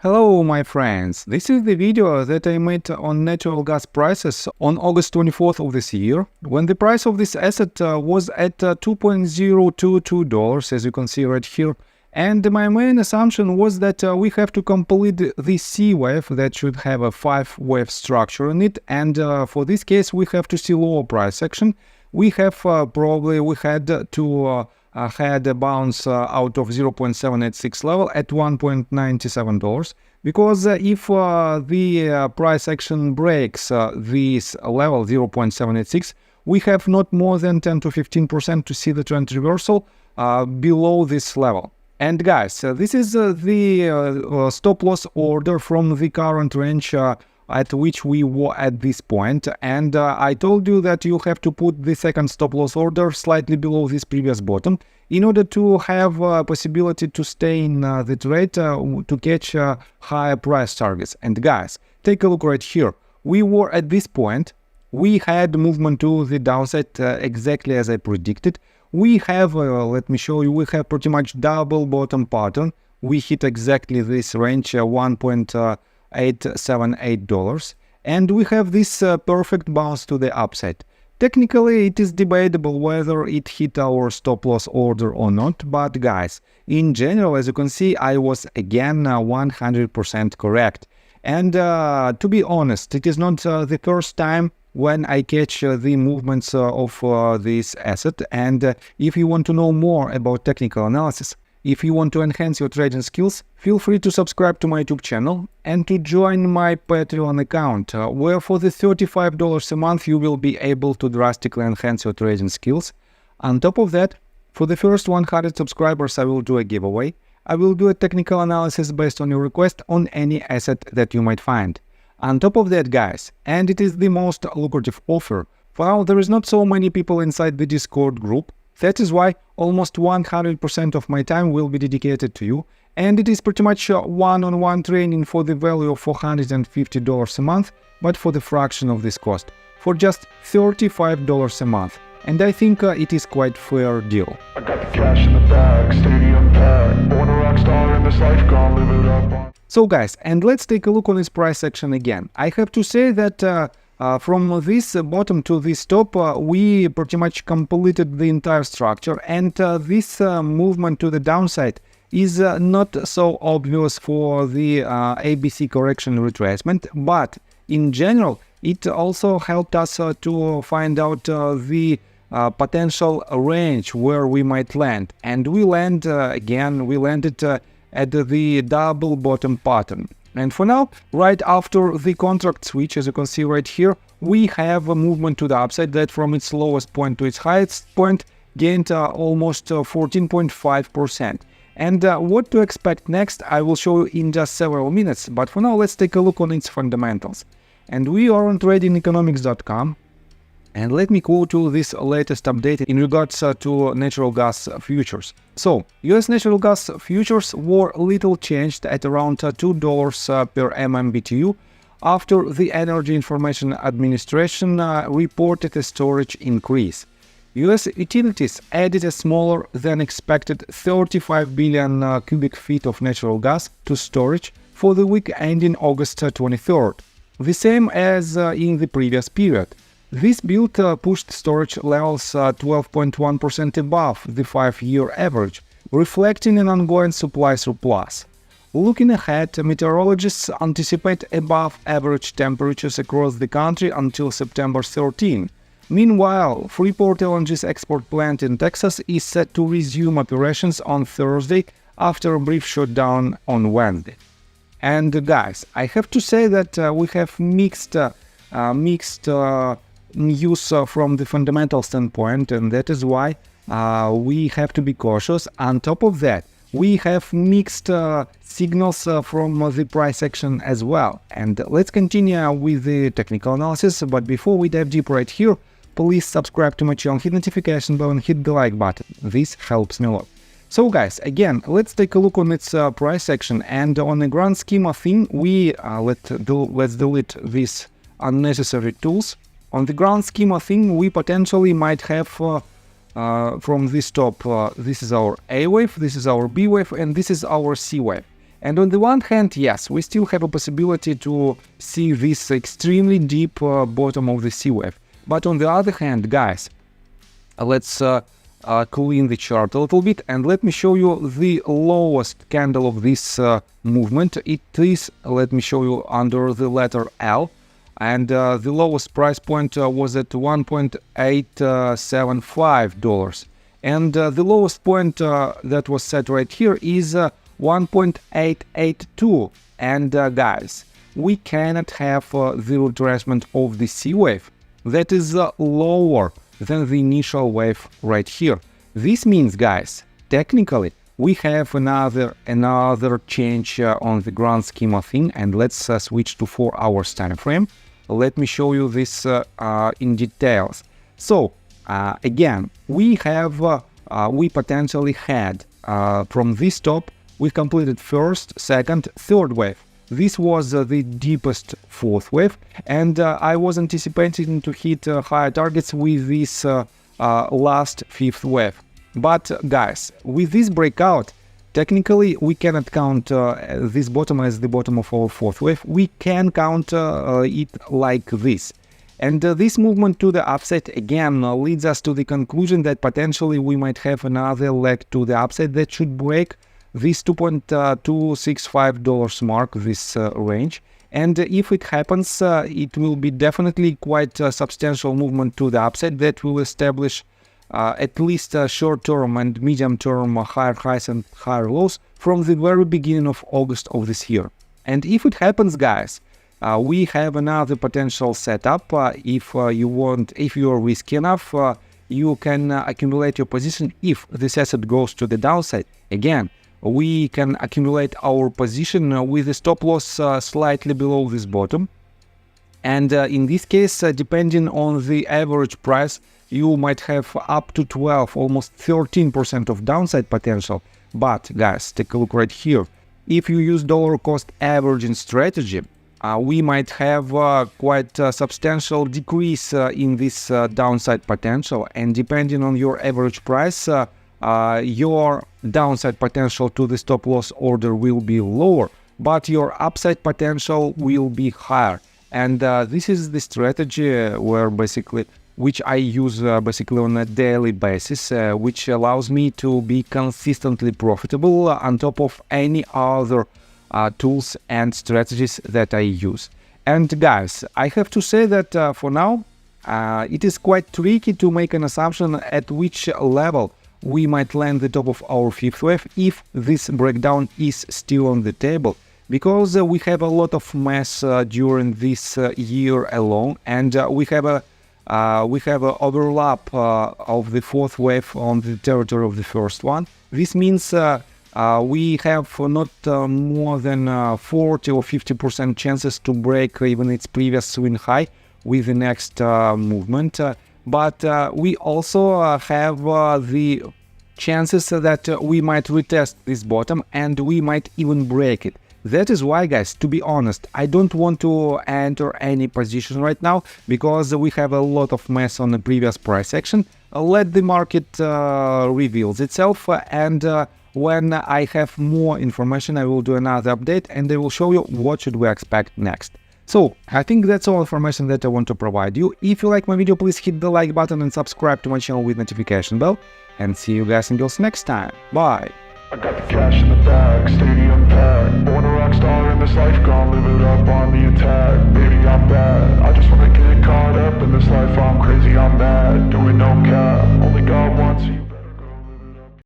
Hello my friends, this is the video that I made on natural gas prices on August 24th of this year, when the price of this asset was at $2.022, as you can see right here. And my main assumption was that we have to complete the C wave that should have a 5-wave structure in it, and for this case we have to see lower price action. We have we had to had a bounce out of 0.786 level at $1.97, because if the price action breaks this level 0.786, we have not more than 10 to 15% to see the trend reversal below this level. And guys, this is the stop loss order from the current range at which we were at this point, and I told you that you have to put the second stop loss order slightly below this previous bottom in order to have a possibility to stay in the trade to catch higher price targets. And guys, take a look right here. We were at this point, we had movement to the downside exactly as I predicted. We have, let me show you, we have pretty much double bottom pattern. We hit exactly this range, $1.878, and we have this perfect bounce to the upside. Technically it is debatable whether it hit our stop loss order or not, but guys, in general, as you can see, I was again 100% correct. And to be honest, it is not the first time when I catch the movements of this asset. And if you want to know more about technical analysis, if you want to enhance your trading skills, feel free to subscribe to my YouTube channel and to join my Patreon account, where for the $35 a month you will be able to drastically enhance your trading skills. On top of that, for the first 100 subscribers I will do a giveaway. I will do a technical analysis based on your request on any asset that you might find. On top of that, guys, and it is the most lucrative offer, for now there is not so many people inside the Discord group. That is why almost 100% of my time will be dedicated to you, and it is pretty much one-on-one training for the value of $450 a month, but for the fraction of this cost, for just $35 a month. And I think it is quite fair deal. I got the cash in the bag, stadium packed, born a rock star in this life, gonna live it up. So guys, and let's take a look on this price action again. I have to say that from this bottom to this top, we pretty much completed the entire structure, and this movement to the downside is not so obvious for the ABC correction retracement, but in general it also helped us to find out the potential range where we might land, and we landed at the double bottom pattern. And for now, right after the contract switch, as you can see right here, we have a movement to the upside that from its lowest point to its highest point gained almost 14.5%. And what to expect next, I will show you in just several minutes, but for now let's take a look on its fundamentals. And we are on tradingeconomics.com. And let me quote you this latest update in regards to natural gas futures. So, US natural gas futures were little changed at around $2 per MMBTU after the Energy Information Administration reported a storage increase. US utilities added a smaller than expected 35 billion cubic feet of natural gas to storage for the week ending August 23rd, the same as in the previous period. This build pushed storage levels 12.1% above the 5-year average, reflecting an ongoing supply surplus. Looking ahead, meteorologists anticipate above average temperatures across the country until September 13. Meanwhile, Freeport LNG's export plant in Texas is set to resume operations on Thursday after a brief shutdown on Wednesday. And guys, I have to say that we have mixed news from the fundamental standpoint, and that is why we have to be cautious. On top of that, we have mixed signals from the price action as well. And let's continue with the technical analysis, but before we dive deep right here, please subscribe to my channel, hit notification bell and hit the like button. This helps me a lot. So guys, again, let's take a look on its price action, and on the grand scheme of things, we let's delete these unnecessary tools. On the grand scheme of things, we potentially might have from this top, this is our A wave, this is our B wave, and this is our C wave. And on the one hand, yes, we still have a possibility to see this extremely deep bottom of the C wave. But on the other hand, guys, let's clean the chart a little bit and let me show you the lowest candle of this movement. It is, let me show you, under the letter L, and the lowest price point was at $1.875, and the lowest point that was set right here is 1.882. And guys, we cannot have the retracement of the C wave that is lower than the initial wave right here. This means, guys, technically we have another change on the grand scheme of thing, and let's switch to 4 hours time frame. Let me show you this in details. So again, we potentially had from this top, we completed first, second, third wave. This was the deepest fourth wave, and I was anticipating to hit higher targets with this last fifth wave. But guys, with this breakout, technically we cannot count this bottom as the bottom of our fourth wave. We can count it like this. And this movement to the upside again leads us to the conclusion that potentially we might have another leg to the upside that should break this $2.265 mark, this range. And if it happens, it will be definitely quite a substantial movement to the upside that will establish at least short-term and medium-term higher highs and higher lows from the very beginning of August of this year. And if it happens, guys, we have another potential setup. If you are risky enough, you can accumulate your position. If this asset goes to the downside, again, we can accumulate our position with a stop loss slightly below this bottom. And in this case, depending on the average price, you might have up to 12, almost 13% of downside potential. But guys, take a look right here. If you use dollar cost averaging strategy, we might have quite a substantial decrease in this downside potential. And depending on your average price, your downside potential to the stop loss order will be lower, but your upside potential will be higher. And this is the strategy which I use basically on a daily basis, which allows me to be consistently profitable on top of any other tools and strategies that I use. And guys, I have to say that for now, it is quite tricky to make an assumption at which level we might land the top of our fifth wave if this breakdown is still on the table, because we have a lot of mess during this year alone, and we have a overlap of the fourth wave on the territory of the first one. This means we have not more than 40 or 50% chances to break even its previous swing high with the next movement. But we also have the chances that we might retest this bottom and we might even break it. That is why, guys, to be honest, I don't want to enter any position right now, because we have a lot of mess on the previous price action. Let the market reveals itself, and when I have more information, I will do another update and I will show you what should we expect next. So, I think that's all information that I want to provide you. If you like my video, please hit the like button and subscribe to my channel with notification bell. And see you guys until next time. Bye! I got the cash in the bag, stadium packed. Born a rock star in this life, gone live it up on the attack.